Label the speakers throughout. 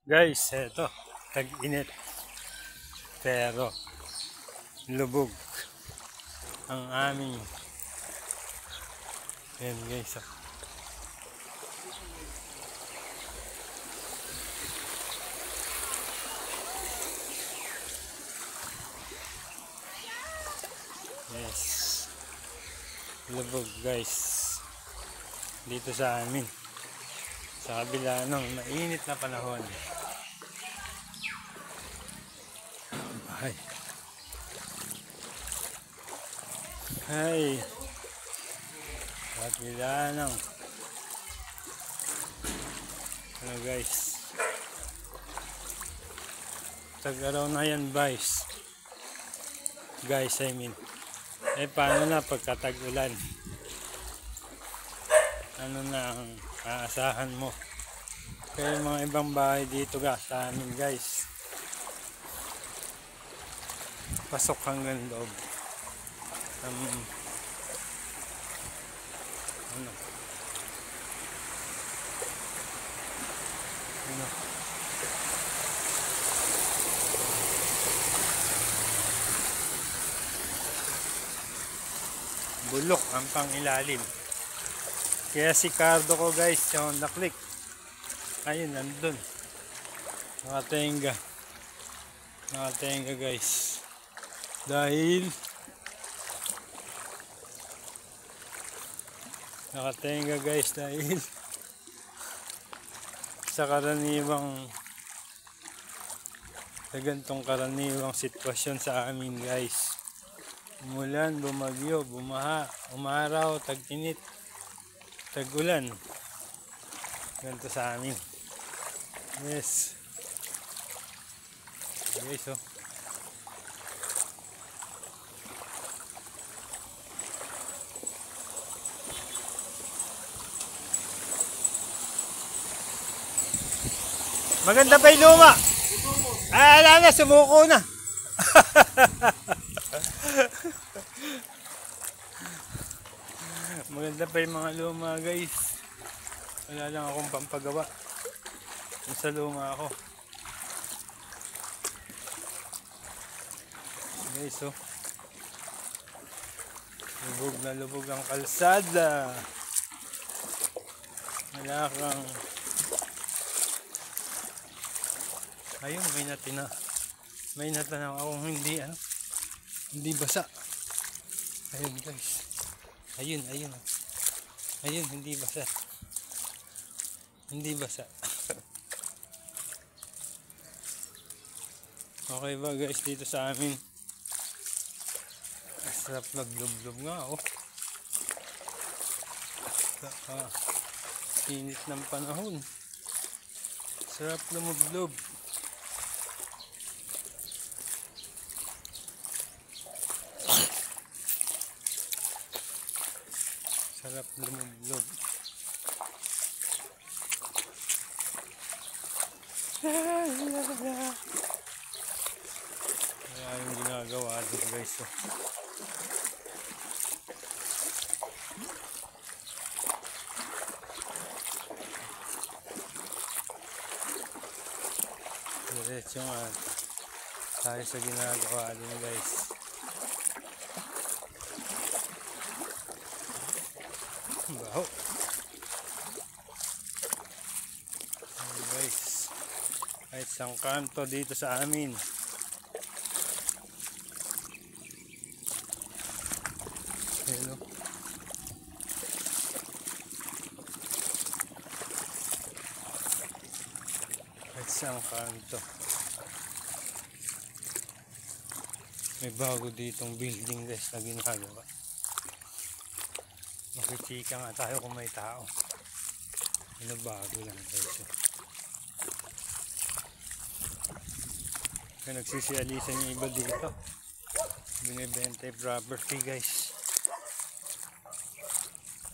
Speaker 1: Guys, eto, tag-init. Pero, lubog ang aming. Ayan guys, oh. Yes. Lubog guys. Dito sa amin. Sa kabila ng mainit na panahon. Ay. Ay. Kabila ng. Ano guys. Tag-araw na yan guys. Guys, I mean. Eh paano na pagkatag-ulan? Ano na ang aasahan mo? Kaya mga ibang bahay dito sa amin guys. Pasok hanggang loob. Ano? Ano? Bulok ang pangilalim. Kaya si Cardo ko guys, sa Honda Click. Ayun, nandun. Nakatenga. Nakatenga guys. Dahil nakatenga guys dahil sa karaniwang sa gantong karaniwang sitwasyon sa amin guys. Umulan, bumagyo, bumaha, umaraw, tag-init, tag-ulan. Ganito sa amin. Yes. Guys, oh. Maganda pa yung luma. Ah, alam na, sumuko na. Maganda pa yung mga luma guys. Wala lang akong pampagawa. Sa luma ako. Guys, oh. Lubog na lubog ang kalsada. Wala kang. Ayun, may natanong akong hindi basa. Ayun guys. Ayun. Ayun, hindi basa. Hindi basa. Okay ba guys dito sa amin? Sarap naglublob nga, oh. Init ng panahon. Sarap lumublob. Sarap lumublob. Kaya yung ginagawa dito guys, oh. Diretso nga tayo sa ginagawa din guys. Baho. Guys, kahit isang kanto dito sa amin. Hello. Kahit isang kanto. May bago ditong building guys na ginagawa. Makichika nga tayo kung may tao. Ano bago lang guys. Kaya nagsisialisan yung iba dito. Binibenta yung property guys.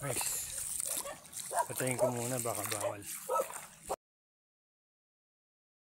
Speaker 1: Guys, patayin ko muna baka bawal.